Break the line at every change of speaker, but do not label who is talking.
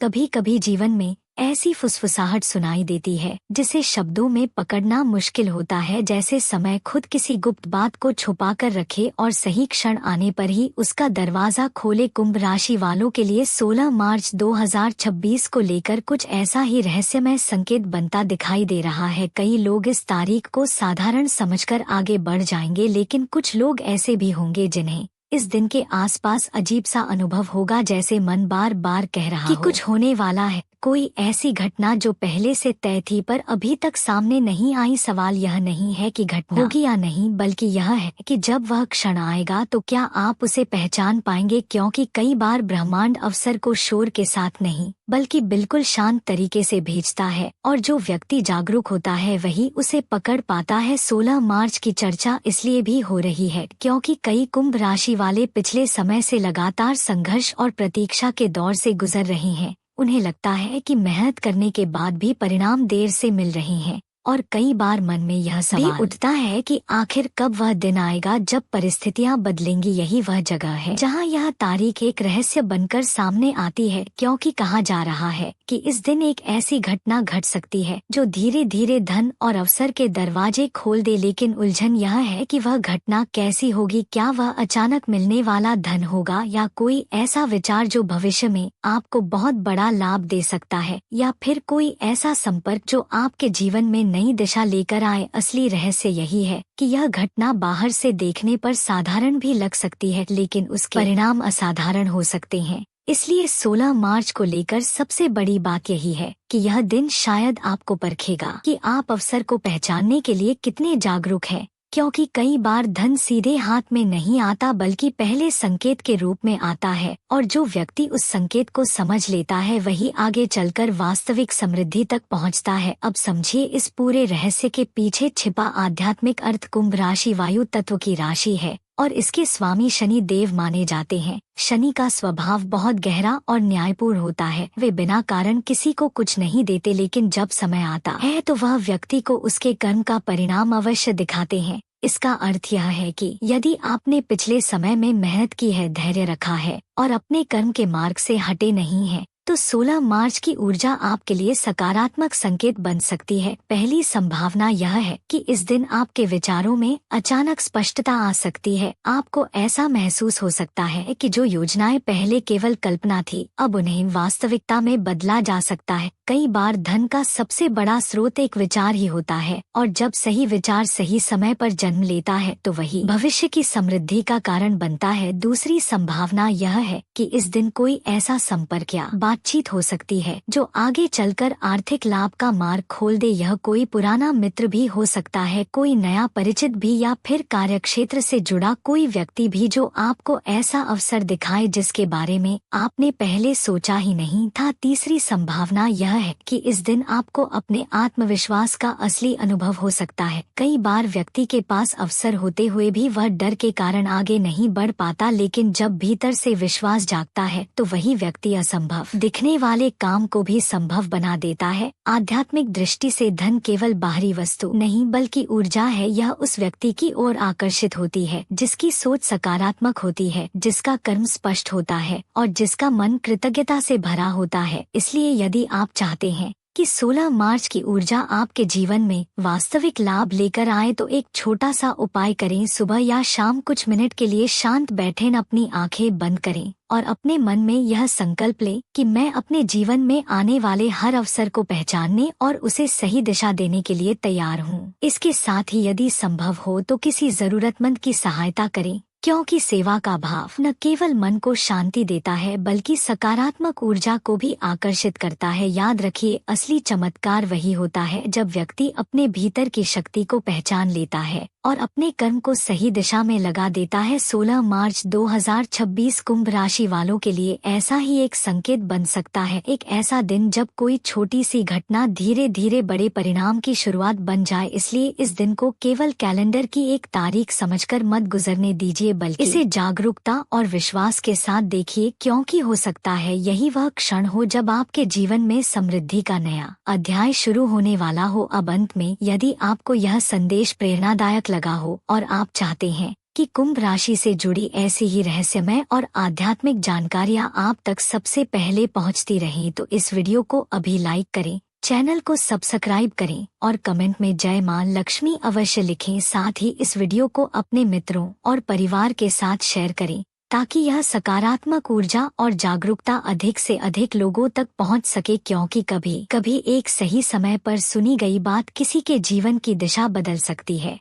कभी कभी जीवन में ऐसी फुसफुसाहट सुनाई देती है जिसे शब्दों में पकड़ना मुश्किल होता है, जैसे समय खुद किसी गुप्त बात को छुपा कर रखे और सही क्षण आने पर ही उसका दरवाजा खोले। कुंभ राशि वालों के लिए 16 मार्च 2026 को लेकर कुछ ऐसा ही रहस्यमय संकेत बनता दिखाई दे रहा है। कई लोग इस तारीख को साधारण समझकर आगे बढ़ जाएंगे, लेकिन कुछ लोग ऐसे भी होंगे जिन्हें इस दिन के आसपास अजीब सा अनुभव होगा, जैसे मन बार बार कह रहा कि कुछ होने वाला है। कोई ऐसी घटना जो पहले से तय थी पर अभी तक सामने नहीं आई। सवाल यह नहीं है कि घटना होगी या नहीं, बल्कि यह है कि जब वह क्षण आएगा तो क्या आप उसे पहचान पाएंगे, क्योंकि कई बार ब्रह्मांड अवसर को शोर के साथ नहीं बल्कि बिल्कुल शांत तरीके से भेजता है, और जो व्यक्ति जागरूक होता है वही उसे पकड़ पाता है। 16 मार्च की चर्चा इसलिए भी हो रही है क्योंकि कई कुंभ राशि वाले पिछले समय से लगातार संघर्ष और प्रतीक्षा के दौर से गुजर रहे हैं। उन्हें लगता है कि मेहनत करने के बाद भी परिणाम देर से मिल रहे हैं, और कई बार मन में यह सवाल उठता है कि आखिर कब वह दिन आएगा जब परिस्थितियां बदलेंगी। यही वह जगह है जहां यह तारीख एक रहस्य बनकर सामने आती है, क्योंकि कहा जा रहा है कि इस दिन एक ऐसी घटना घट सकती है जो धीरे धीरे धन और अवसर के दरवाजे खोल दे। लेकिन उलझन यह है कि वह घटना कैसी होगी। क्या वह अचानक मिलने वाला धन होगा, या कोई ऐसा विचार जो भविष्य में आपको बहुत बड़ा लाभ दे सकता है, या फिर कोई ऐसा संपर्क जो आपके जीवन में नई दिशा लेकर आए। असली रहस्य यही है कि यह घटना बाहर से देखने पर साधारण भी लग सकती है, लेकिन उसके परिणाम असाधारण हो सकते हैं। इसलिए 16 मार्च को लेकर सबसे बड़ी बात यही है कि यह दिन शायद आपको परखेगा कि आप अवसर को पहचानने के लिए कितने जागरूक हैं, क्योंकि कई बार धन सीधे हाथ में नहीं आता बल्कि पहले संकेत के रूप में आता है, और जो व्यक्ति उस संकेत को समझ लेता है वही आगे चलकर वास्तविक समृद्धि तक पहुंचता है। अब समझिए इस पूरे रहस्य के पीछे छिपा आध्यात्मिक अर्थ। कुंभ राशि वायु तत्व की राशि है और इसके स्वामी शनि देव माने जाते हैं। शनि का स्वभाव बहुत गहरा और न्यायपूर्ण होता है। वे बिना कारण किसी को कुछ नहीं देते, लेकिन जब समय आता है तो वह व्यक्ति को उसके कर्म का परिणाम अवश्य दिखाते हैं। इसका अर्थ यह है कि यदि आपने पिछले समय में मेहनत की है, धैर्य रखा है और अपने कर्म के मार्ग से हटे नहीं है, तो 16 मार्च की ऊर्जा आपके लिए सकारात्मक संकेत बन सकती है। पहली संभावना यह है कि इस दिन आपके विचारों में अचानक स्पष्टता आ सकती है। आपको ऐसा महसूस हो सकता है कि जो योजनाएं पहले केवल कल्पना थी, अब उन्हें वास्तविकता में बदला जा सकता है। कई बार धन का सबसे बड़ा स्रोत एक विचार ही होता है, और जब सही विचार सही समय पर जन्म लेता है तो वही भविष्य की समृद्धि का कारण बनता है। दूसरी संभावना यह है कि इस दिन कोई ऐसा संपर्क या बातचीत हो सकती है जो आगे चलकर आर्थिक लाभ का मार्ग खोल दे। यह कोई पुराना मित्र भी हो सकता है, कोई नया परिचित भी, या फिर कार्यक्षेत्र से जुड़ा कोई व्यक्ति भी जो आपको ऐसा अवसर दिखाए जिसके बारे में आपने पहले सोचा ही नहीं था। तीसरी संभावना यह है कि इस दिन आपको अपने आत्मविश्वास का असली अनुभव हो सकता है। कई बार व्यक्ति के पास अवसर होते हुए भी वह डर के कारण आगे नहीं बढ़ पाता, लेकिन जब भीतर से विश्वास जागता है तो वही व्यक्ति असंभव दिखने वाले काम को भी संभव बना देता है। आध्यात्मिक दृष्टि से धन केवल बाहरी वस्तु नहीं बल्कि ऊर्जा है। यह उस व्यक्ति की ओर आकर्षित होती है जिसकी सोच सकारात्मक होती है, जिसका कर्म स्पष्ट होता है और जिसका मन कृतज्ञता से भरा होता है। इसलिए यदि आप चाहते हैं कि 16 मार्च की ऊर्जा आपके जीवन में वास्तविक लाभ लेकर आए तो एक छोटा सा उपाय करें। सुबह या शाम कुछ मिनट के लिए शांत बैठें, अपनी आंखें बंद करें और अपने मन में यह संकल्प लें कि मैं अपने जीवन में आने वाले हर अवसर को पहचानने और उसे सही दिशा देने के लिए तैयार हूँ। इसके साथ ही यदि संभव हो तो किसी जरूरतमंद की सहायता करें, क्योंकि सेवा का भाव न केवल मन को शांति देता है बल्कि सकारात्मक ऊर्जा को भी आकर्षित करता है। याद रखिए, असली चमत्कार वही होता है जब व्यक्ति अपने भीतर की शक्ति को पहचान लेता है और अपने कर्म को सही दिशा में लगा देता है। 16 मार्च 2026 कुंभ राशि वालों के लिए ऐसा ही एक संकेत बन सकता है, एक ऐसा दिन जब कोई छोटी सी घटना धीरे धीरे बड़े परिणाम की शुरुआत बन जाए। इसलिए इस दिन को केवल कैलेंडर की एक तारीख समझकर मत गुजरने दीजिए, बल्कि इसे जागरूकता और विश्वास के साथ देखिए, क्योंकि हो सकता है यही वह क्षण हो जब आपके जीवन में समृद्धि का नया अध्याय शुरू होने वाला हो। अब अंत में, यदि आपको यह संदेश प्रेरणादायक लगा हो और आप चाहते हैं कि कुंभ राशि से जुड़ी ऐसी ही रहस्यमय और आध्यात्मिक जानकारियां आप तक सबसे पहले पहुंचती रहें तो इस वीडियो को अभी लाइक करें, चैनल को सब्सक्राइब करें और कमेंट में जय मां लक्ष्मी अवश्य लिखें। साथ ही इस वीडियो को अपने मित्रों और परिवार के साथ शेयर करें ताकि यह सकारात्मक ऊर्जा और जागरूकता अधिक से अधिक लोगों तक पहुंच सके, क्योंकि कभी कभी एक सही समय पर सुनी गई बात किसी के जीवन की दिशा बदल सकती है।